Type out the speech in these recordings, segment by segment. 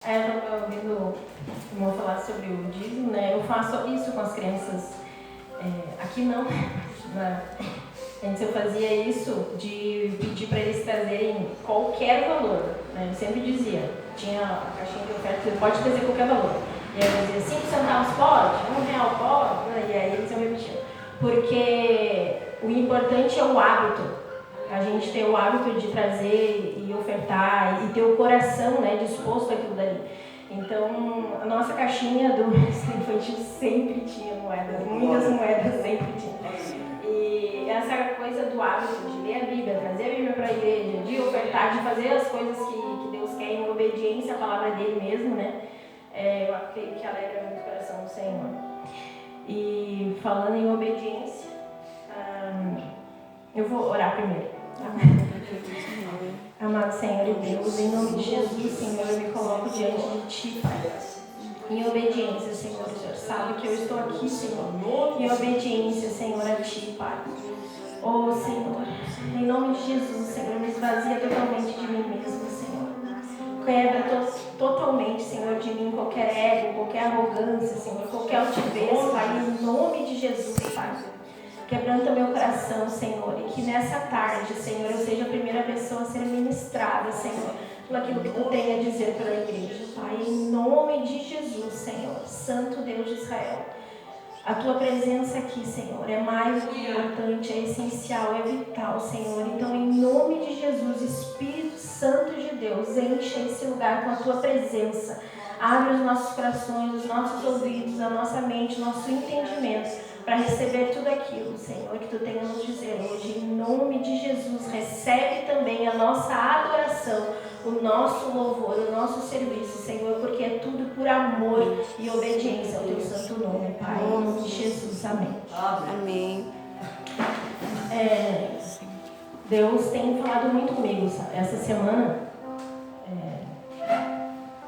Eu estava ouvindo o irmão falar sobre o dízimo, né? Eu faço isso com as crianças. Aqui não. Antes eu fazia isso de pedir para eles trazerem qualquer valor, né? Eu sempre dizia, tinha a caixinha de oferta, você pode trazer qualquer valor. E aí eu dizia, 5 centavos pode? R$1 pode? E aí eles iam repetindo. Porque o importante é o hábito. A gente ter o hábito de trazer e ofertar e ter o coração, né, disposto àquilo dali. Então, a nossa caixinha do infantil sempre tinha moedas, muitas moedas sempre tinha. E essa coisa do hábito de ler a Bíblia, trazer a Bíblia para a igreja, de ofertar, de fazer as coisas que Deus quer em obediência à palavra dele mesmo, né? Eu acredito que alegra muito o coração do Senhor. E falando em obediência, eu vou orar primeiro. Amado Senhor e Deus, em nome de Jesus, Senhor, eu me coloco diante de Ti, Pai. Em obediência, Senhor, o Senhor sabe que eu estou aqui, Senhor. Em obediência, Senhor, a Ti, Pai. Oh, Senhor, em nome de Jesus, Senhor, me esvazia totalmente de mim mesmo, Senhor. Quebra totalmente, Senhor, de mim qualquer ego, qualquer arrogância, Senhor, qualquer altivez, Pai, em nome de Jesus, Pai. Quebranta meu coração, Senhor, e que nessa tarde, Senhor, eu seja a primeira pessoa a ser ministrada, Senhor, por aquilo que Tu tem a dizer pela igreja, Pai, em nome de Jesus, Senhor, Santo Deus de Israel. A Tua presença aqui, Senhor, é mais do que importante, é essencial, é vital, Senhor. Então, em nome de Jesus, Espírito Santo de Deus, enche esse lugar com a Tua presença. Abre os nossos corações, os nossos ouvidos, a nossa mente, o nosso entendimento, para receber tudo aquilo, Senhor, que Tu tem a nos dizer hoje. Em nome de Jesus, recebe também a nossa adoração, o nosso louvor, o nosso serviço, Senhor, porque é tudo por amor e obediência ao Teu santo nome, Pai. Em nome de Jesus, amém. Amém. Deus tem falado muito comigo, sabe? Essa semana,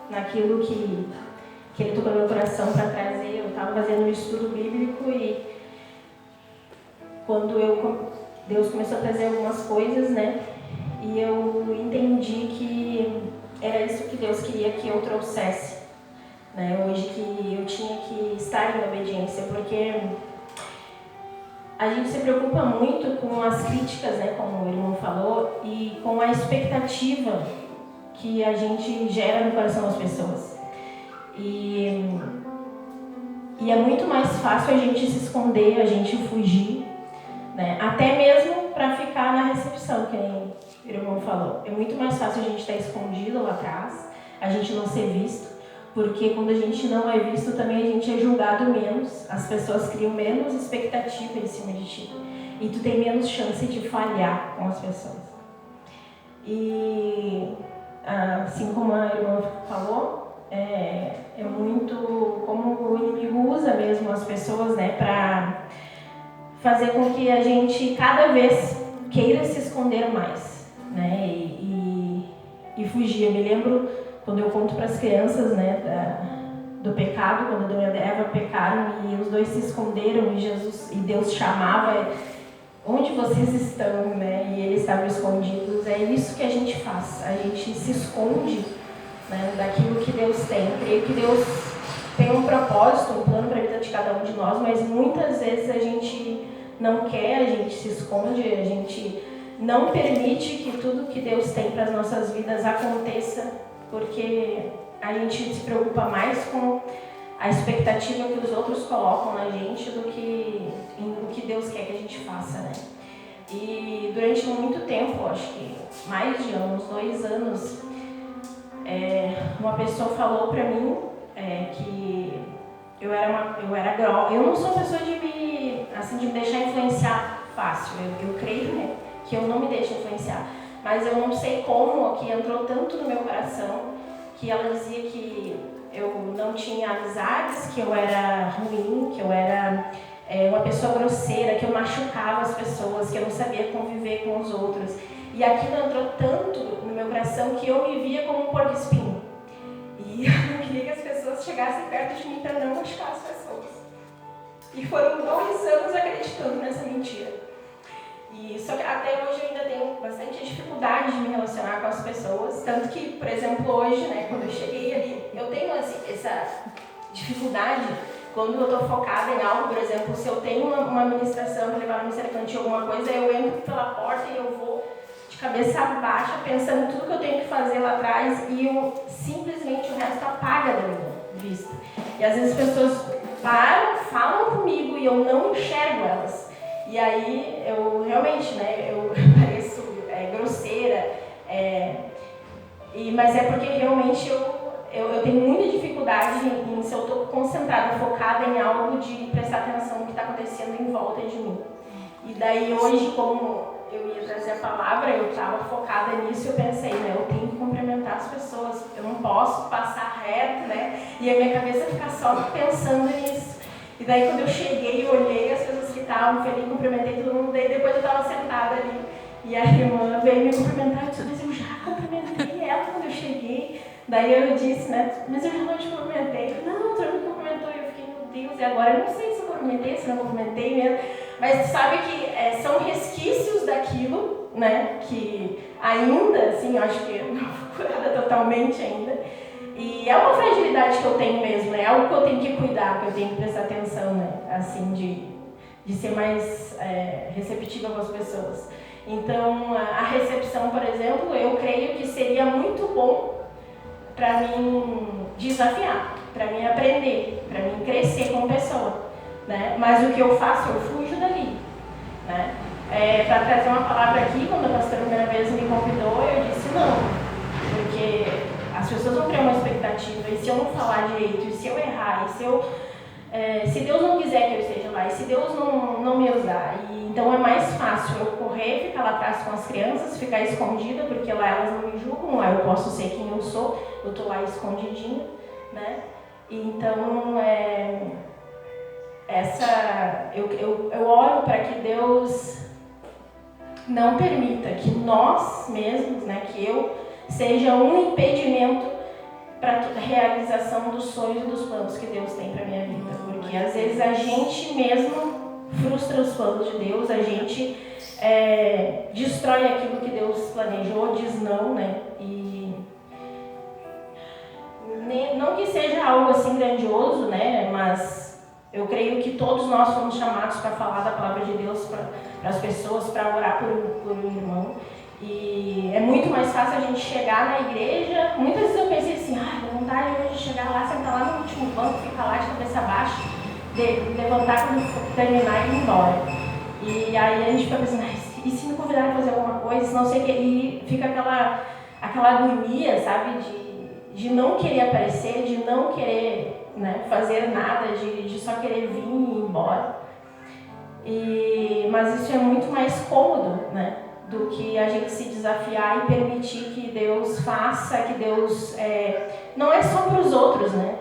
naquilo que Ele tocou no meu coração para trazer. Eu estava fazendo um estudo bíblico e quando Deus começou a trazer algumas coisas, né? E eu entendi que era isso que Deus queria que eu trouxesse, né? Hoje, que eu tinha que estar em obediência, porque a gente se preocupa muito com as críticas, né? Como o irmão falou, e com a expectativa que a gente gera no coração das pessoas. E é muito mais fácil a gente se esconder, a gente fugir, né? Até mesmo para ficar na recepção, que nem o irmão falou. É muito mais fácil a gente estar escondido lá atrás, a gente não ser visto, porque quando a gente não é visto também a gente é julgado menos, as pessoas criam menos expectativa em cima de ti e tu tem menos chance de falhar com as pessoas. E assim como a irmã falou, é muito como o inimigo usa mesmo as pessoas, né, para fazer com que a gente cada vez queira se esconder mais, né, e fugir. Eu me lembro quando eu conto para as crianças, né, do pecado, quando Adão e Eva pecaram e os dois se esconderam e Deus chamava, onde vocês estão, né, e eles estavam escondidos. É isso que a gente faz, a gente se esconde, né, daquilo que Deus tem. Eu creio que Deus tem um propósito, um plano para a vida de cada um de nós, mas muitas vezes a gente não quer, a gente se esconde, a gente não permite que tudo que Deus tem para as nossas vidas aconteça, porque a gente se preocupa mais com a expectativa que os outros colocam na gente do que em o que Deus quer que a gente faça, né? E durante muito tempo, acho que mais de uns 2 anos, uma pessoa falou para mim que eu não sou uma pessoa de me deixar influenciar fácil. Eu creio, né, que eu não me deixo influenciar, mas eu não sei como que entrou tanto no meu coração que ela dizia que eu não tinha amizades, que eu era ruim, que eu era uma pessoa grosseira, que eu machucava as pessoas, que eu não sabia conviver com os outros. E aquilo entrou tanto no meu coração que eu me via como um porco-espinho. E eu não queria que as pessoas chegassem perto de mim para não machucar as pessoas. E foram 2 anos acreditando nessa mentira. E só que até hoje eu ainda tenho bastante dificuldade de me relacionar com as pessoas, tanto que, por exemplo, hoje, né, quando eu cheguei ali, eu tenho assim, essa dificuldade quando eu estou focada em algo. Por exemplo, se eu tenho uma ministração para levar no Ministério Infantil, alguma coisa, eu entro pela porta e eu vou de cabeça baixa, pensando em tudo que eu tenho que fazer lá atrás, e eu simplesmente o resto apaga da minha vista. E às vezes as pessoas param, falam comigo e eu não enxergo elas. E aí eu realmente, né, eu pareço grosseira, mas é porque realmente eu tenho muita dificuldade em se eu estou concentrada, focada em algo, de prestar atenção no que está acontecendo em volta de mim. E daí hoje, como eu ia trazer a palavra, eu estava focada nisso, eu pensei, né, eu tenho que cumprimentar as pessoas, eu não posso passar reto, né, e a minha cabeça ficar só pensando nisso. E daí quando eu cheguei, eu olhei as pessoas que estavam, feliz, cumprimentei todo mundo, daí depois eu estava sentada ali, e a irmã veio me cumprimentar, eu disse, mas eu já cumprimentei ela quando eu cheguei. Daí eu disse, né, mas eu já não te cumprimentei. Não, tu não me cumprimentou. E eu fiquei, meu Deus, e agora eu não sei se eu cumprimentei, se não cumprimentei mesmo. Mas tu sabe que são resquícios daquilo, né, que ainda, assim, eu acho que eu não fui curada totalmente ainda. E é uma fragilidade que eu tenho mesmo, né? É algo que eu tenho que cuidar, que eu tenho que prestar atenção, né? Assim, de ser mais receptiva com as pessoas. Então, a recepção, por exemplo, eu creio que seria muito bom para mim desafiar, para mim aprender, para mim crescer como pessoa, né? Mas o que eu faço, eu fujo dali, né? Para trazer uma palavra aqui, quando a pastora a primeira vez me convidou, eu disse não, porque as pessoas vão criar uma expectativa, e se eu não falar direito, e se eu errar, se Deus não quiser que eu esteja lá, e se Deus não me usar, então é mais fácil eu correr, ficar lá atrás com as crianças, ficar escondida, porque lá elas não me julgam, lá eu posso ser quem eu sou, eu estou lá escondidinha, né? Então, eu oro para que Deus não permita que nós mesmos, né, que eu seja um impedimento para a realização dos sonhos e dos planos que Deus tem para a minha vida. Porque às vezes a gente mesmo frustra os planos de Deus, a gente destrói aquilo que Deus planejou, diz não, né? E não que seja algo assim grandioso, né? Mas eu creio que todos nós fomos chamados para falar da palavra de Deus para as pessoas, para orar por um irmão. E é muito mais fácil a gente chegar na igreja. Muitas vezes eu pensei assim, dá vontade hoje de chegar lá, sentar lá no último banco, ficar lá de cabeça baixa, levantar quando terminar e ir embora. E aí a gente fica pensando, e se me convidarem a fazer alguma coisa, se não sei o que, e fica aquela agonia, sabe, de não querer aparecer, de não querer, né, fazer nada, de só querer vir e ir embora. Mas isso é muito mais cômodo, né, do que a gente se desafiar e permitir que Deus faça, que Deus... não é só para os outros, né?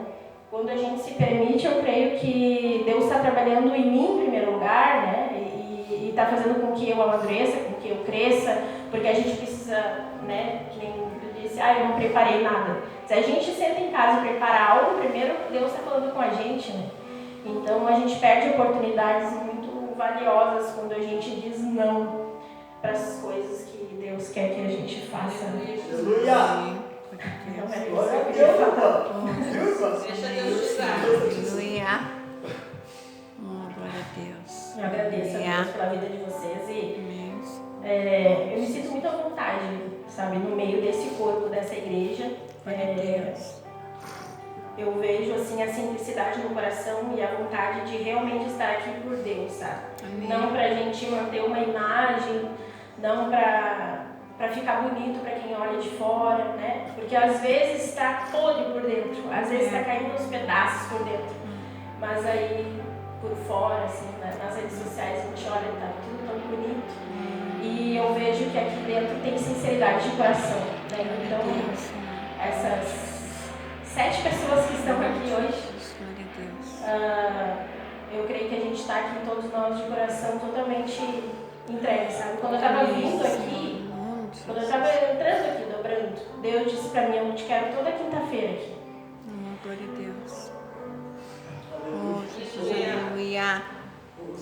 Quando a gente se permite, eu creio que Deus está trabalhando em mim em primeiro lugar, né? E está fazendo com que eu amadureça, com que eu cresça, porque a gente precisa, né? Que nem eu disse, eu não preparei nada. Se a gente senta em casa e prepara algo, primeiro Deus está falando com a gente, né? Então a gente perde oportunidades muito valiosas quando a gente diz não para as coisas que Deus quer que a gente faça. Aleluia! Glória a Deus. Deixa Deus usar. Aleluia. Glória a Deus. Eu agradeço a Deus pela vida de vocês e eu me sinto muito à vontade, sabe, no meio desse corpo, dessa igreja. Eu vejo assim a simplicidade no coração e a vontade de realmente estar aqui por Deus, sabe? Amém. Não para a gente manter uma imagem, não para ficar bonito para quem olha de fora, né? Porque às vezes está podre por dentro, às vezes está caindo uns pedaços por dentro, mas aí por fora, assim, nas redes sociais a gente olha, tá tudo tão bonito. E eu vejo que aqui dentro tem sinceridade de coração, né? Então, essas 7 pessoas que estão aqui hoje, eu creio que a gente está aqui, todos nós, de coração totalmente entregue, sabe? Quando eu estava vindo aqui, quando eu estava entrando aqui, dobrando, Deus disse para mim, eu te quero toda quinta-feira aqui. Glória a Deus. Jesus, aleluia.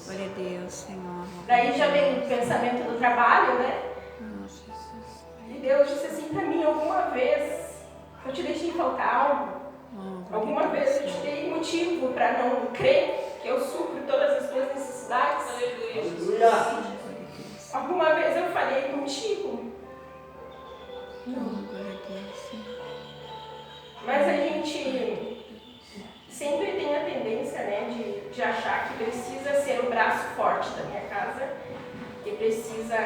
Glória a Deus, Senhor. Daí já vem pensar afastamento do trabalho, né? Nossa, Jesus. E Deus disse assim para mim: alguma vez eu te deixei faltar algo? Alguma vez eu te dei motivo para não crer que eu supro todas as tuas necessidades? Aleluia. Alguma vez eu falei contigo? Glória a Deus, Senhor. Mas a gente sempre tem a tendência, né, de achar que precisa ser o braço forte da minha casa, que precisa,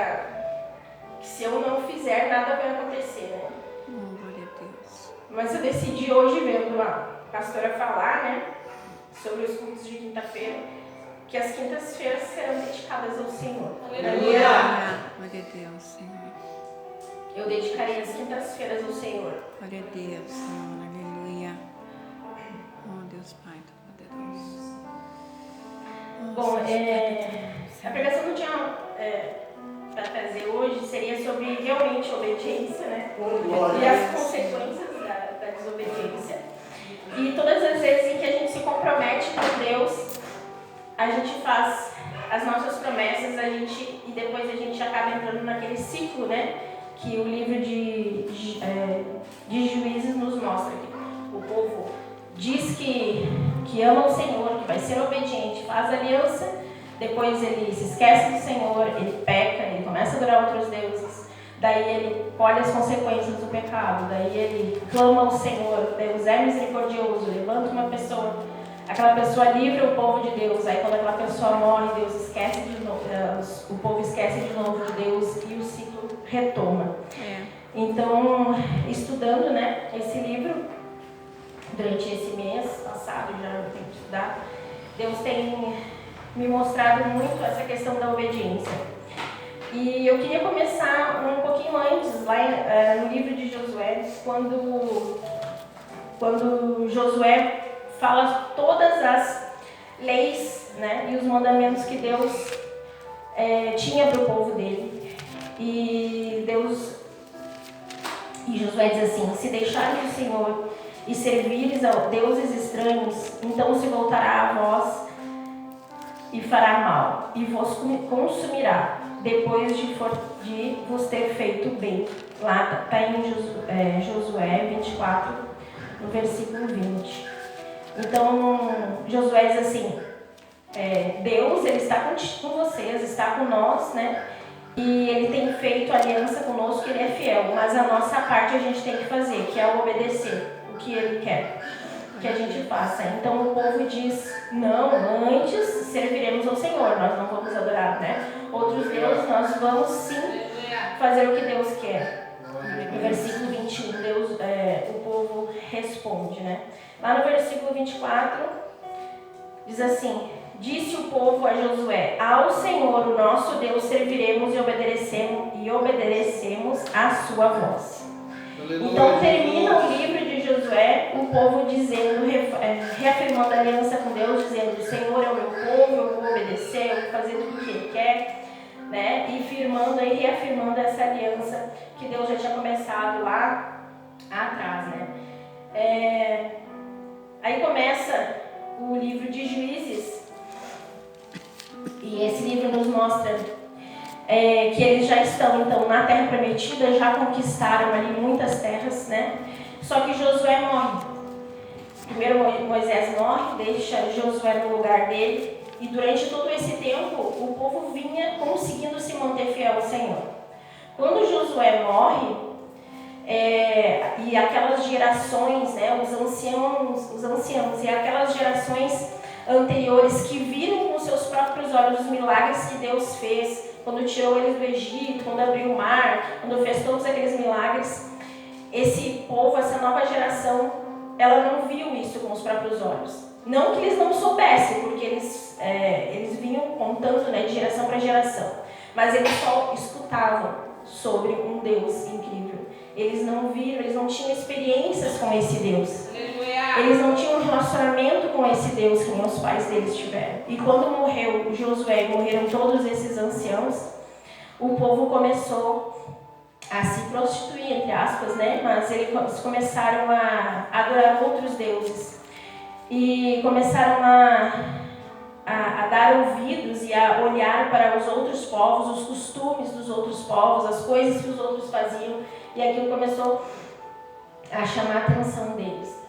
que se eu não fizer, nada vai acontecer, né? Glória a Deus. Mas eu decidi hoje, vendo a pastora falar, né, sobre os cultos de quinta-feira, que as quintas-feiras serão dedicadas ao Senhor. Aleluia. Glória a Deus, Senhor. Eu dedicarei as quintas-feiras ao Senhor. Glória a Deus, Senhor. Aleluia. Oh, Deus Pai Todo-Poderoso. Bom, a pregação que eu tinha para trazer hoje seria sobre realmente obediência, né? E as consequências da desobediência. E todas as vezes em que a gente se compromete com Deus, a gente faz as nossas promessas, e depois a gente acaba entrando naquele ciclo, né? Que o livro de Juízes nos mostra. Que o povo diz que ama o Senhor, que vai ser obediente, faz aliança, depois ele se esquece do Senhor, ele peca, ele começa a adorar outros deuses, daí ele colhe as consequências do pecado, daí ele clama ao Senhor, Deus é misericordioso, levanta uma pessoa, aquela pessoa livra o povo de Deus, aí quando aquela pessoa morre, Deus esquece de novo, o povo esquece de novo de Deus e o ciclo retoma. Então, estudando, né, esse livro, durante esse mês passado, já não tenho que estudar, Deus tem me mostrado muito essa questão da obediência. E eu queria começar um pouquinho antes, lá no livro de Josué, quando Josué fala todas as leis, né, e os mandamentos que Deus tinha para o povo dele. E Josué diz assim: se deixares o Senhor e servires a deuses estranhos, então se voltará a vós e fará mal, e vos consumirá, depois de vos ter feito bem. Lá está em Josué 24, no versículo 20. Então, Josué diz assim: Deus, ele está com vocês, está com nós, né? E ele tem feito aliança conosco, ele é fiel, mas a nossa parte a gente tem que fazer, que é obedecer o que ele quer que a gente faça. Então o povo diz: não, antes serviremos ao Senhor, nós não vamos adorar, né, outros deuses, nós vamos sim fazer o que Deus quer. No versículo 21, o povo responde, né? Lá no versículo 24 diz assim: disse o povo a Josué: ao Senhor, o nosso Deus, serviremos e obedeceremos a sua voz. Então termina o livro de Josué, o povo dizendo, reafirmando a aliança com Deus, dizendo: o Senhor é o meu povo, eu vou obedecer, eu vou fazer tudo o que Ele quer, né? E reafirmando essa aliança que Deus já tinha começado lá atrás, né? Aí começa o livro de Juízes, e esse livro nos mostra que eles já estão então na terra prometida, já conquistaram ali muitas terras, né? Só que Josué morre. Primeiro Moisés morre, deixa Josué no lugar dele, e durante todo esse tempo o povo vinha conseguindo se manter fiel ao Senhor. Quando Josué morre, e aquelas gerações, né, os anciãos e aquelas gerações anteriores que viram com seus próprios olhos os milagres que Deus fez, quando tirou eles do Egito, quando abriu o mar, quando fez todos aqueles milagres, esse povo, essa nova geração, ela não viu isso com os próprios olhos. Não que eles não soubessem, porque eles vinham contando, né, de geração para geração, mas eles só escutavam sobre um Deus incrível. Eles não viram, eles não tinham experiências com esse Deus. Eles não tinham um relacionamento com esse Deus que nem os pais deles tiveram. E quando morreu Josué, morreram todos esses anciãos, o povo começou a se prostituir, entre aspas, né? Mas eles começaram a adorar outros deuses. E começaram a dar ouvidos e a olhar para os outros povos, os costumes dos outros povos, as coisas que os outros faziam, e aquilo começou a chamar a atenção deles.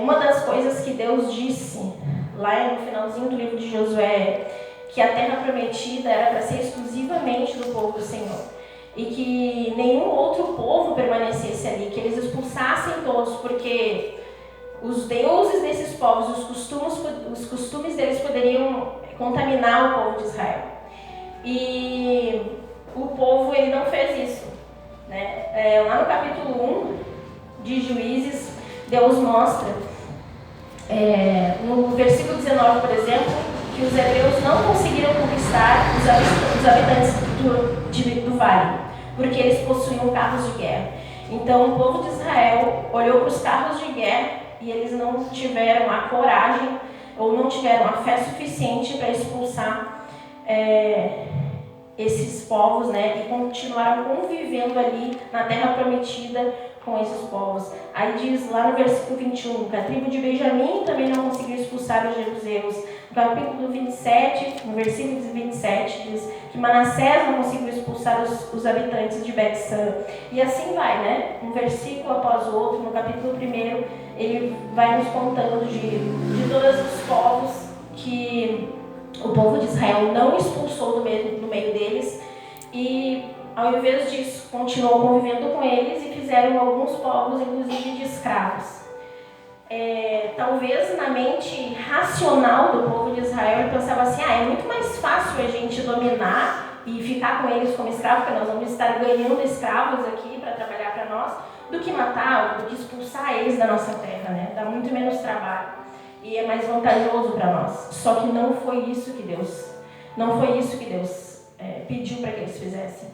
Uma das coisas que Deus disse lá no finalzinho do livro de Josué, que a terra prometida era para ser exclusivamente do povo do Senhor, e que nenhum outro povo permanecesse ali, que eles expulsassem todos, porque os deuses desses povos, os costumes deles poderiam contaminar o povo de Israel. E o povo, ele não fez isso, né? Lá no capítulo 1 de Juízes, Deus mostra, no versículo 19, por exemplo, que os hebreus não conseguiram conquistar os habitantes do vale, porque eles possuíam carros de guerra. Então o povo de Israel olhou para os carros de guerra e eles não tiveram a coragem ou não tiveram a fé suficiente para expulsar esses povos, né, e continuaram convivendo ali na terra prometida com esses povos. Aí diz lá no versículo 21, que a tribo de Benjamim também não conseguiu expulsar os jebuseus. No capítulo 27, no versículo 27, diz que Manassés não conseguiu expulsar os habitantes de Bet-san. E assim vai, né? Um versículo após o outro. No capítulo 1, ele vai nos contando de todos os povos que o povo de Israel não expulsou do meio deles, e ao invés disso continuou convivendo com eles e fizeram alguns povos, inclusive, de escravos. Talvez na mente racional do povo de Israel ele pensava assim, é muito mais fácil a gente dominar e ficar com eles como escravos, porque nós vamos estar ganhando escravos aqui para trabalhar para nós, do que matar, do que expulsar eles da nossa terra, né? Dá muito menos trabalho e é mais vantajoso para nós. Só que não foi isso que Deus pediu para que eles fizessem.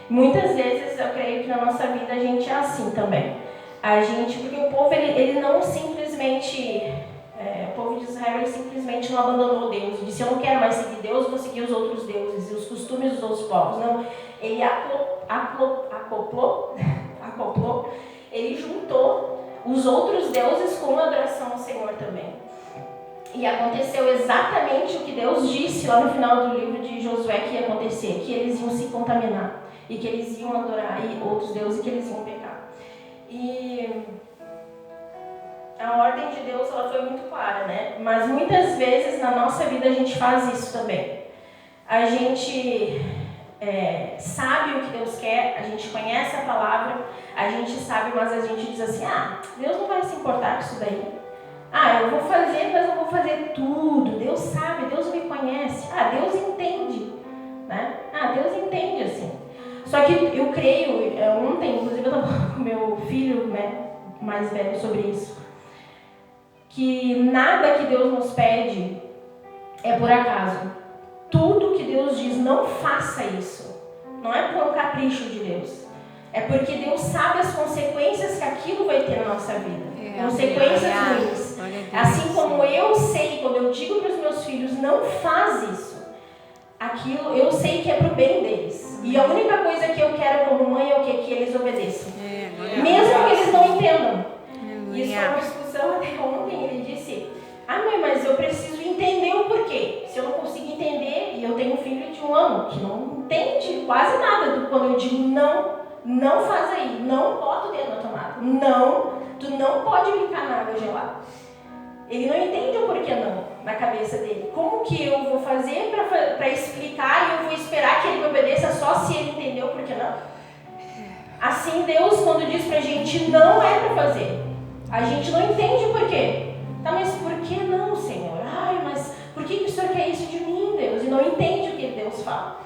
Muitas vezes eu creio que na nossa vida a gente é assim também. Porque o povo ele não simplesmente, o povo de Israel ele simplesmente não abandonou Deus, disse eu não quero mais seguir Deus, vou seguir os outros deuses e os costumes dos outros povos. Não, ele acoplou, ele juntou os outros deuses com a adoração ao Senhor também. E aconteceu exatamente o que Deus disse lá no final do livro de Josué que ia acontecer, que eles iam se contaminar e que eles iam adorar outros deuses e que eles iam pecar. E a ordem de Deus ela foi muito clara, né? Mas muitas vezes na nossa vida a gente faz isso também. A gente sabe o que Deus quer, a gente conhece a palavra, a gente sabe, mas a gente diz assim, Deus não vai se importar com isso daí. Eu vou fazer, mas eu vou fazer tudo. Deus sabe, Deus me conhece. Deus entende, né? Deus entende, assim. Só que eu creio, ontem, inclusive, eu estava falando com meu filho, né, mais velho sobre isso, que nada que Deus nos pede é por acaso. Tudo que Deus diz, não faça isso, não é por um capricho de Deus. É porque Deus sabe as consequências que aquilo vai ter na nossa vida. Consequências ruins. Assim como eu sei, quando eu digo para os meus filhos, não faz isso, aquilo eu sei que é para o bem deles. E a única coisa que eu quero como mãe é o quê? Que eles obedeçam. Mesmo que eles não entendam. Isso foi uma discussão até ontem, ele disse, mãe, mas eu preciso entender o porquê. Se eu não consigo entender, e eu tenho um filho de 1 ano, que não entende quase nada quando eu digo não faz aí, não bota o dedo na tomada, tu não pode brincar na água gelada. Ele não entende o porquê não, na cabeça dele. Como que eu vou fazer para explicar e eu vou esperar que ele me obedeça só se ele entendeu o porquê não? Assim, Deus, quando diz pra gente não é para fazer, a gente não entende o porquê. Tá, mas por que não, Senhor? Mas por que o Senhor quer isso de mim, Deus? E não entende o que Deus fala.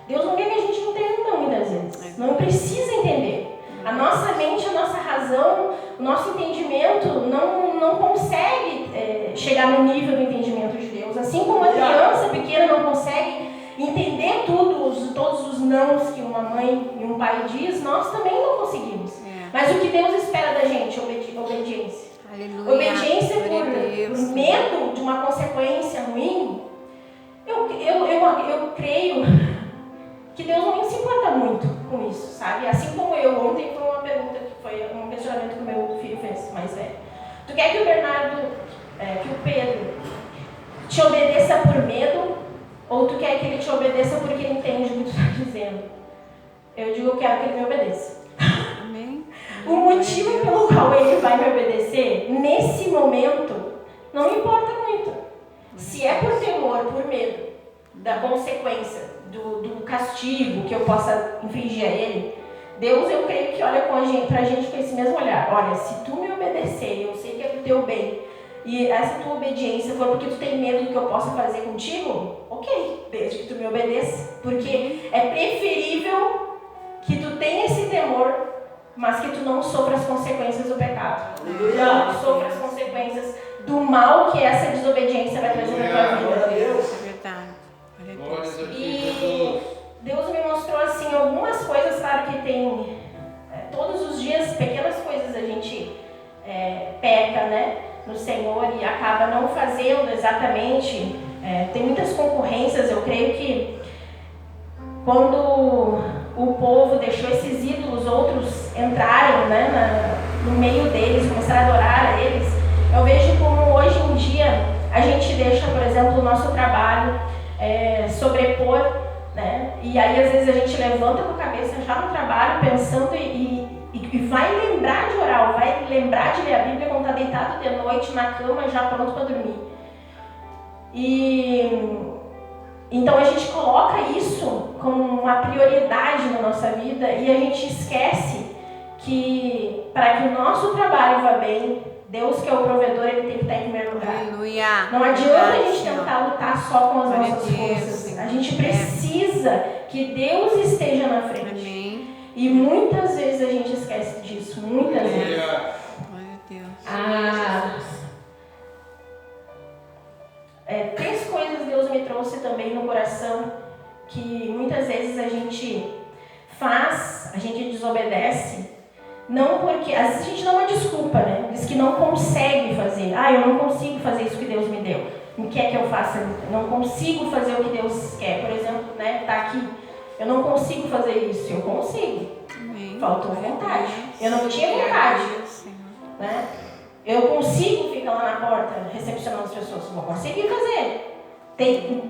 Deus não quer que a gente entenda muitas vezes. Não precisa entender. A nossa mente, a nossa razão, o nosso entendimento não consegue chegar no nível do entendimento de Deus. Assim como uma criança pequena não consegue entender todos os nãos que uma mãe e um pai diz, nós também não conseguimos. Mas o que Deus espera da gente? Obediência. Aleluia. Obediência por medo de uma consequência ruim. Eu creio que Deus não se importa muito com isso, sabe? Assim como eu, ontem foi uma pergunta, foi um questionamento que o meu filho fez, mais velho. Tu quer que o Pedro te obedeça por medo, ou tu quer que ele te obedeça porque ele entende o que tu está dizendo? Eu digo, eu quero que ele me obedeça. Amém. O motivo pelo qual ele vai me obedecer, nesse momento, não importa muito. Se é por temor, por medo da consequência, do castigo que eu possa infligir a ele, Deus, eu creio que olha pra gente com esse mesmo olhar. Olha, se tu me obedecer, eu sei que é pro teu bem, e essa tua obediência for porque tu tem medo do que eu possa fazer contigo, ok, desde que tu me obedeça. Porque é preferível que tu tenha esse temor, mas que tu não sofra as consequências do pecado. Não sofra as consequências do mal que essa desobediência vai trazer na tua vida. É verdade. E Deus me mostrou assim algumas coisas, claro que tem todos os dias pequenas coisas a gente peca, né, no Senhor e acaba não fazendo exatamente. Tem muitas concorrências. Eu creio que quando o povo deixou esses ídolos, outros entrarem, né, no meio deles, começaram a adorar a eles, eu vejo como hoje em dia a gente deixa, por exemplo, o nosso trabalho sobrepor, né? E aí às vezes a gente levanta com a cabeça já no trabalho pensando e vai lembrar de orar, vai lembrar de ler a Bíblia quando está deitado de noite na cama já pronto para dormir. Então a gente coloca isso como uma prioridade na nossa vida e a gente esquece que para que o nosso trabalho vá bem, Deus, que é o provedor, ele tem que estar em primeiro lugar. Aleluia. Não adianta a gente tentar lutar só com as nossas forças. A gente precisa que Deus esteja na frente. Amém. E muitas vezes a gente esquece disso. Muitas vezes. Glória a Deus. 3 coisas Deus me trouxe também no coração que muitas vezes a gente faz, a gente desobedece. Não porque, às vezes a gente dá uma desculpa, né? Diz que não consegue fazer. Eu não consigo fazer isso que Deus me deu. O que é que eu faço? Eu não consigo fazer o que Deus quer. Por exemplo, né? Tá aqui. Eu não consigo fazer isso. Eu consigo. Amém. Faltou vontade. Eu não tinha vontade. Né? Eu consigo ficar lá na porta recepcionando as pessoas. Vou conseguir fazer.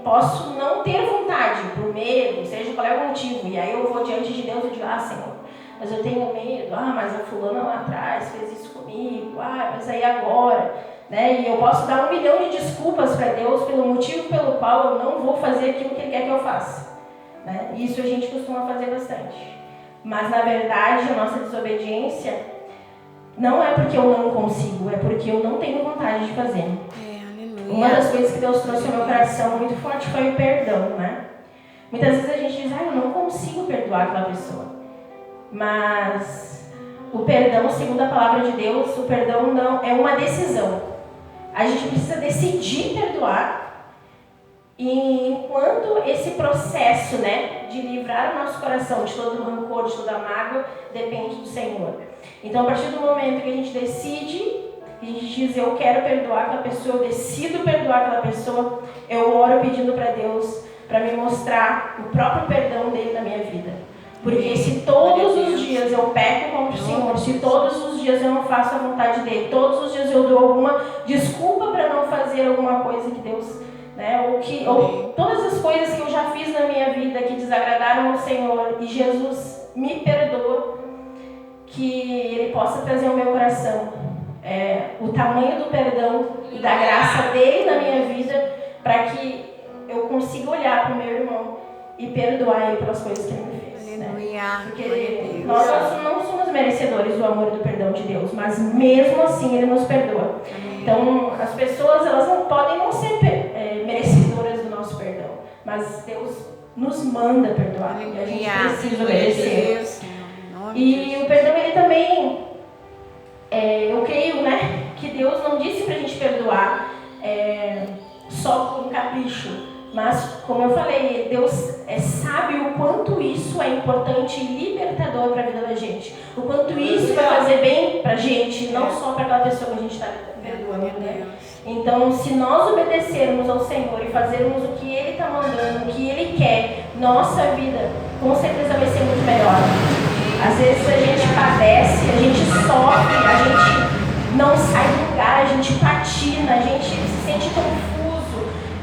Posso não ter vontade, por medo, seja qual é o motivo. E aí eu vou diante de Deus e digo, Senhor, mas eu tenho medo, mas a fulana lá atrás fez isso comigo, mas aí agora, né? E eu posso dar 1 milhão de desculpas para Deus pelo motivo pelo qual eu não vou fazer aquilo que Ele quer que eu faça, né? Isso a gente costuma fazer bastante. Mas na verdade a nossa desobediência não é porque eu não consigo, é porque eu não tenho vontade de fazer. Aleluia. Uma das coisas que Deus trouxe ao meu coração muito forte foi o perdão, né? Muitas vezes a gente diz, eu não consigo perdoar aquela pessoa. Mas o perdão, segundo a palavra de Deus, o perdão não é uma decisão. A gente precisa decidir perdoar. E enquanto esse processo, né, de livrar o nosso coração de todo o rancor, de toda a mágoa, depende do Senhor. Então, a partir do momento que a gente decide, a gente diz, eu quero perdoar aquela pessoa, eu decido perdoar aquela pessoa, eu oro pedindo para Deus para me mostrar o próprio perdão dele na minha vida. Porque se todos os dias eu peco contra o Senhor, se todos os dias eu não faço a vontade dele, todos os dias eu dou alguma desculpa para não fazer alguma coisa que Deus, né, ou todas as coisas que eu já fiz na minha vida que desagradaram ao Senhor e Jesus me perdoa, que Ele possa trazer ao meu coração o tamanho do perdão e da graça dele na minha vida, para que eu consiga olhar para o meu irmão e perdoar ele pelas coisas que ele me fez. Porque nós não somos merecedores do amor e do perdão de Deus, mas mesmo assim Ele nos perdoa. Então, as pessoas elas não podem não ser merecedoras do nosso perdão, mas Deus nos manda perdoar e a gente precisa obedecer. E o perdão, ele também, eu creio, né, que Deus não disse pra gente perdoar só por um capricho. Mas, como eu falei, Deus sabe o quanto isso é importante e libertador para a vida da gente. O quanto isso vai fazer bem para a gente, não só para aquela pessoa que a gente está perdoando, né? Então, se nós obedecermos ao Senhor e fazermos o que Ele está mandando, o que Ele quer, nossa vida com certeza vai ser muito melhor. Às vezes a gente padece, a gente sofre, a gente não sai do lugar, a gente patina, a gente se sente confuso.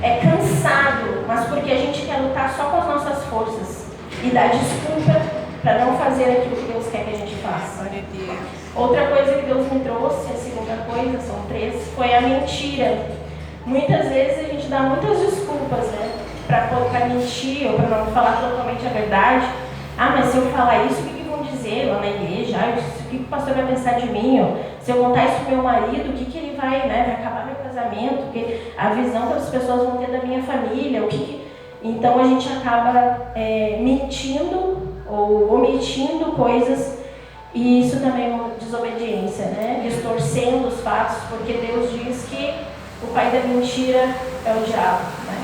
cansado, mas porque a gente quer lutar só com as nossas forças e dar desculpa para não fazer aquilo que Deus quer que a gente faça. Glória a Deus. Outra coisa que Deus me trouxe, a segunda coisa, são 3, foi a mentira. Muitas vezes a gente dá muitas desculpas, né, para mentir ou para não falar totalmente a verdade. Ah, mas se eu falar isso, o que vão dizer lá na igreja? Ah, o que o pastor vai pensar de mim? Ou, se eu contar isso pro meu marido, o que ele vai, né, vai acabar meu casamento? Porque a visão que as pessoas vão ter da minha família, Então a gente acaba mentindo ou omitindo coisas, e isso também é uma desobediência, né? Distorcendo os fatos, porque Deus diz que o pai da mentira é o diabo, né?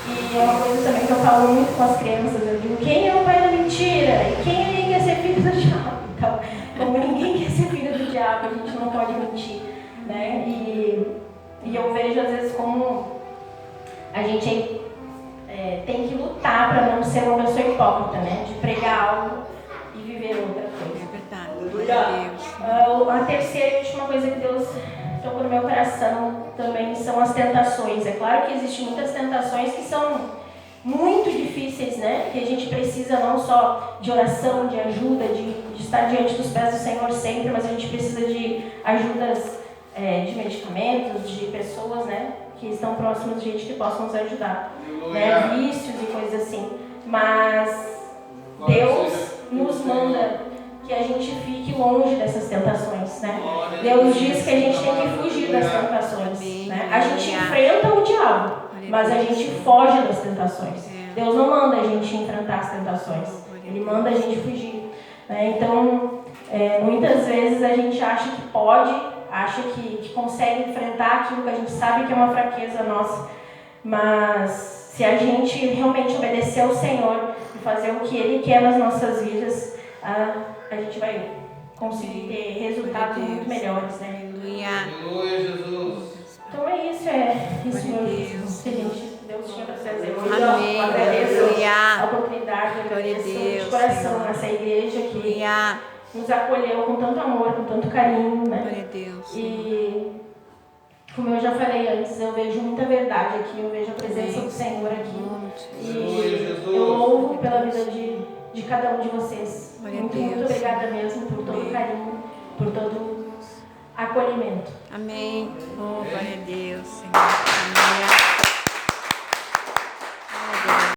E é uma coisa também que eu falo muito com as crianças, eu digo, quem é o pai da mentira? E quem quer ser filho do diabo? Então, como ninguém quer ser filho do diabo, a gente não pode mentir, né? E eu vejo às vezes como a gente tem que lutar para não ser uma pessoa hipócrita, né? De pregar algo e viver outra coisa. É verdade. Deus. A terceira e última coisa que Deus tocou no meu coração também são as tentações. É claro que existem muitas tentações que são muito difíceis, né? Que a gente precisa não só de oração, de ajuda, de estar diante dos pés do Senhor sempre, mas a gente precisa de ajudas de medicamentos, de pessoas, né? Que estão próximas de gente que possam nos ajudar, né? Vícios e coisas assim. Mas Deus nos manda que a gente fique longe dessas tentações, né? Deus diz que a gente tem que fugir das tentações, né? A gente enfrenta o diabo, mas a gente foge das tentações. Deus não manda a gente enfrentar as tentações, Ele manda a gente fugir, né? Então, muitas vezes a gente acha que pode, acha que consegue enfrentar aquilo que a gente sabe que é uma fraqueza nossa, mas se a gente realmente obedecer ao Senhor e fazer o que Ele quer nas nossas vidas, a gente vai conseguir ter resultados muito melhores, né? Aleluia, Jesus. Então é isso, meu Jesus, que Deus tinha para trazer. Amém. Eu agradeço Aleluia. a oportunidade, eu agradeço Deus, de coração Senhor. nessa igreja que Aleluia. nos acolheu com tanto amor, com tanto carinho, né? Glória a Deus. E como eu já falei antes, eu vejo muita verdade aqui, eu vejo a presença do Senhor aqui. E eu louvo pela vida de cada um de vocês. Muito obrigada mesmo por todo o carinho, por todo o acolhimento. Amém. Oh, glória a Deus, Senhor. Aleluia.